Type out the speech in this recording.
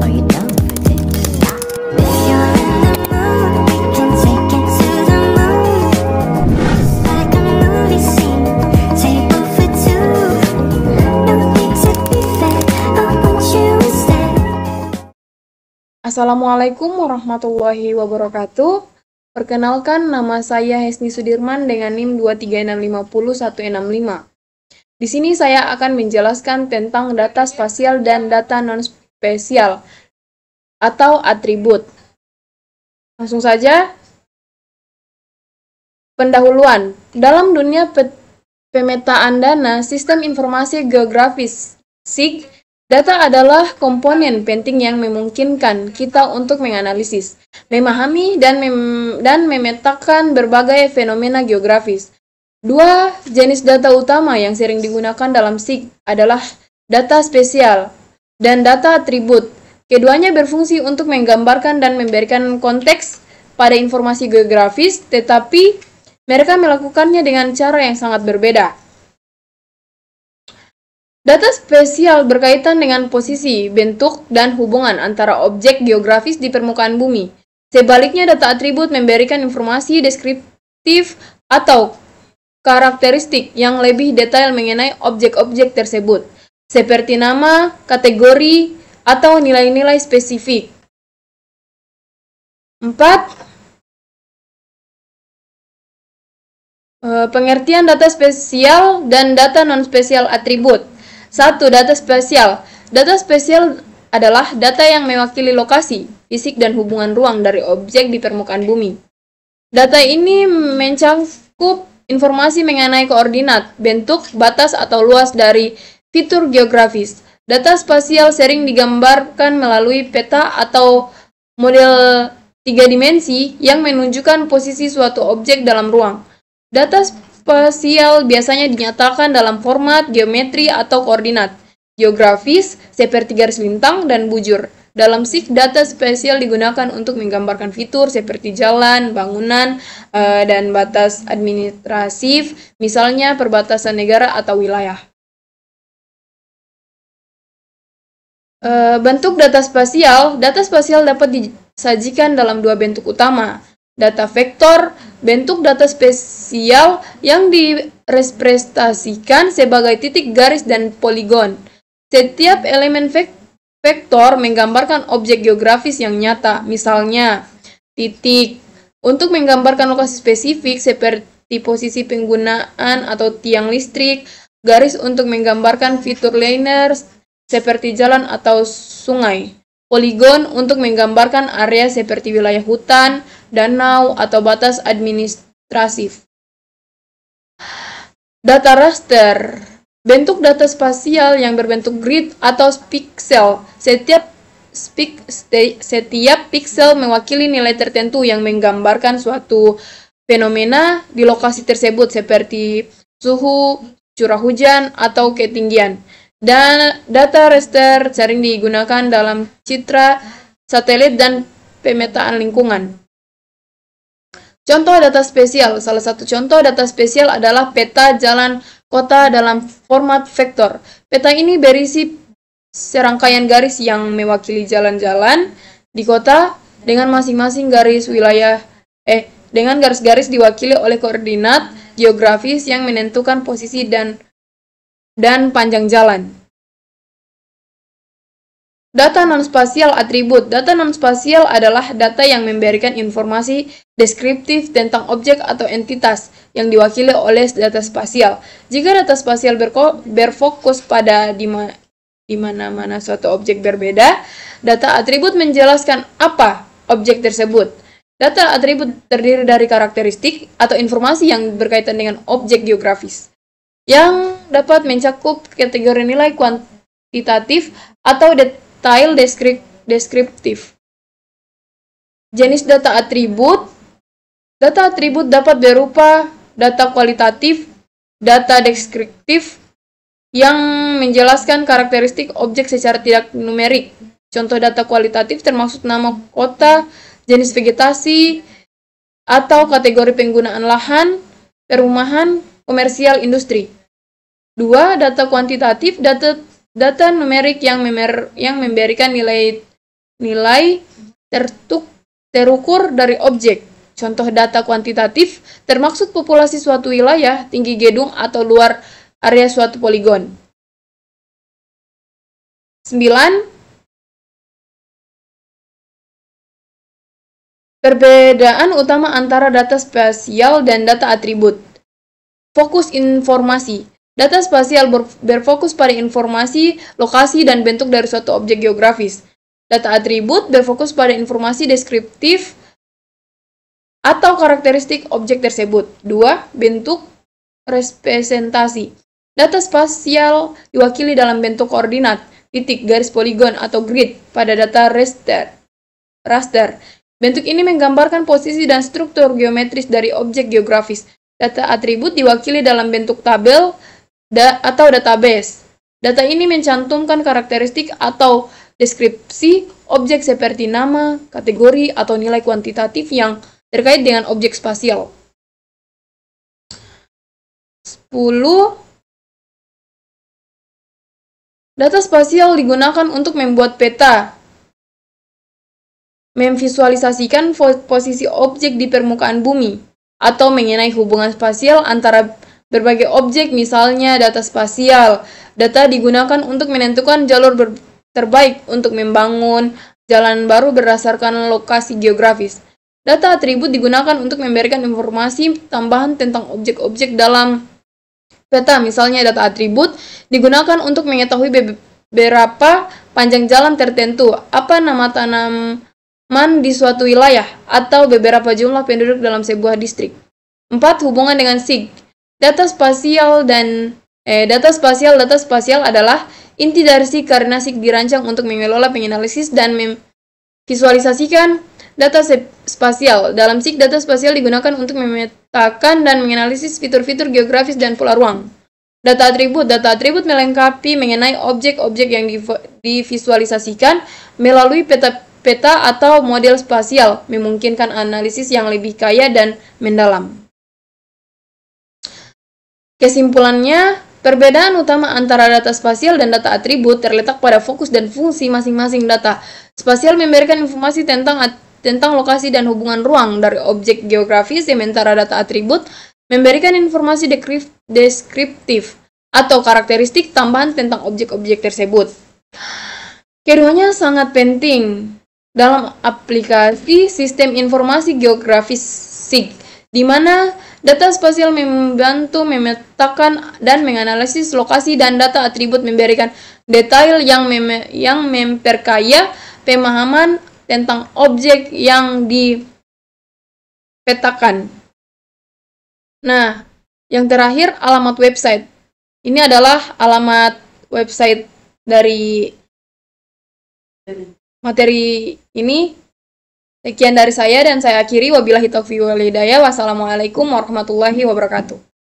Are you down for this? If you're in the mood, we can take it to the moon. Just like a movie scene, table for two. No need to be fair, I want you instead. Assalamualaikum warahmatullahi wabarakatuh. Perkenalkan, nama saya Hesni Sudirman dengan NIM 236501165. Di sini saya akan menjelaskan tentang data spasial dan data non-spasial atau atribut. Langsung saja. Pendahuluan. Dalam dunia pemetaan dana, sistem informasi geografis (SIG), data adalah komponen penting yang memungkinkan kita untuk menganalisis, memahami, dan memetakan berbagai fenomena geografis. Dua jenis data utama yang sering digunakan dalam SIG adalah data spesial dan data atribut. Keduanya berfungsi untuk menggambarkan dan memberikan konteks pada informasi geografis, tetapi mereka melakukannya dengan cara yang sangat berbeda. Data spesial berkaitan dengan posisi, bentuk, dan hubungan antara objek geografis di permukaan bumi. Sebaliknya, data atribut memberikan informasi deskriptif atau karakteristik yang lebih detail mengenai objek-objek tersebut, seperti nama, kategori, atau nilai-nilai spesifik. 4. Pengertian data spesial dan data non-spesial atribut. 1. Data spesial. Data spesial adalah data yang mewakili lokasi, fisik, dan hubungan ruang dari objek di permukaan bumi. Data ini mencakup informasi mengenai koordinat, bentuk, batas, atau luas dari fitur geografis. Data spasial sering digambarkan melalui peta atau model 3 dimensi yang menunjukkan posisi suatu objek dalam ruang. Data spasial biasanya dinyatakan dalam format geometri atau koordinat geografis seperti garis lintang dan bujur. Dalam SIG, data spasial digunakan untuk menggambarkan fitur seperti jalan, bangunan, dan batas administratif, misalnya perbatasan negara atau wilayah. Bentuk data spasial dapat disajikan dalam dua bentuk utama. Data vektor, bentuk data spasial yang direpresentasikan sebagai titik, garis, dan poligon. Setiap elemen vektor menggambarkan objek geografis yang nyata, misalnya titik untuk menggambarkan lokasi spesifik seperti posisi penggunaan atau tiang listrik, garis untuk menggambarkan fitur linear seperti jalan atau sungai, poligon untuk menggambarkan area seperti wilayah hutan, danau, atau batas administratif. Data raster. Bentuk data spasial yang berbentuk grid atau piksel. Setiap piksel mewakili nilai tertentu yang menggambarkan suatu fenomena di lokasi tersebut seperti suhu, curah hujan, atau ketinggian. Dan data raster sering digunakan dalam citra satelit dan pemetaan lingkungan. Contoh data spesial. Salah satu contoh data spesial adalah peta jalan kota dalam format vektor. Peta ini berisi serangkaian garis yang mewakili jalan-jalan di kota dengan masing-masing dengan garis-garis diwakili oleh koordinat geografis yang menentukan posisi dan panjang jalan. Data non-spasial atribut. Data non-spasial adalah data yang memberikan informasi deskriptif tentang objek atau entitas yang diwakili oleh data spasial. Jika data spasial berfokus pada di mana-mana suatu objek berbeda, data atribut menjelaskan apa objek tersebut. Data atribut terdiri dari karakteristik atau informasi yang berkaitan dengan objek geografis, yang dapat mencakup kategori nilai kuantitatif atau detail deskriptif. Jenis data atribut. Data atribut dapat berupa data kualitatif, data deskriptif yang menjelaskan karakteristik objek secara tidak numerik. Contoh data kualitatif termasuk nama kota, jenis vegetasi, atau kategori penggunaan lahan, perumahan, komersial, industri. 2. Data kuantitatif, data numerik yang memberikan nilai nilai terukur dari objek. Contoh data kuantitatif termaksud populasi suatu wilayah, tinggi gedung, atau luar area suatu poligon. 9. Perbedaan utama antara data spasial dan data atribut. Fokus informasi. Data spasial berfokus pada informasi, lokasi, dan bentuk dari suatu objek geografis. Data atribut berfokus pada informasi deskriptif atau karakteristik objek tersebut. 2. Bentuk representasi. Data spasial diwakili dalam bentuk koordinat, titik, garis poligon, atau grid pada data raster. Bentuk ini menggambarkan posisi dan struktur geometris dari objek geografis. Data atribut diwakili dalam bentuk tabel atau database. Data ini mencantumkan karakteristik atau deskripsi objek seperti nama, kategori, atau nilai kuantitatif yang terkait dengan objek spasial. 10. Data spasial digunakan untuk membuat peta, memvisualisasikan posisi objek di permukaan bumi, atau mengenai hubungan spasial antara berbagai objek, misalnya data spasial. Data digunakan untuk menentukan jalur terbaik untuk membangun jalan baru berdasarkan lokasi geografis. Data atribut digunakan untuk memberikan informasi tambahan tentang objek-objek dalam peta, misalnya data atribut digunakan untuk mengetahui beberapa panjang jalan tertentu, apa nama tanaman di suatu wilayah, atau beberapa jumlah penduduk dalam sebuah distrik. 4. Hubungan dengan SIG. Data spasial adalah inti dari SIG karena SIG dirancang untuk mengelola, menganalisis, dan memvisualisasikan data spasial. Dalam SIG, data spasial digunakan untuk memetakan dan menganalisis fitur-fitur geografis dan pola ruang. Data atribut melengkapi mengenai objek-objek yang divisualisasikan melalui peta atau model spasial, memungkinkan analisis yang lebih kaya dan mendalam. Kesimpulannya, perbedaan utama antara data spasial dan data atribut terletak pada fokus dan fungsi masing-masing data. Spasial memberikan informasi tentang lokasi dan hubungan ruang dari objek geografis, sementara data atribut memberikan informasi deskriptif atau karakteristik tambahan tentang objek-objek tersebut. Keduanya sangat penting dalam aplikasi sistem informasi geografis SIG, di mana data spasial membantu memetakan dan menganalisis lokasi, dan data atribut memberikan detail yang memperkaya pemahaman tentang objek yang dipetakan. Nah, yang terakhir, alamat website. Ini adalah alamat website dari materi ini. Sekian dari saya dan saya akhiri. Wabillahi taufiq wal hidayah. Wassalamualaikum warahmatullahi wabarakatuh.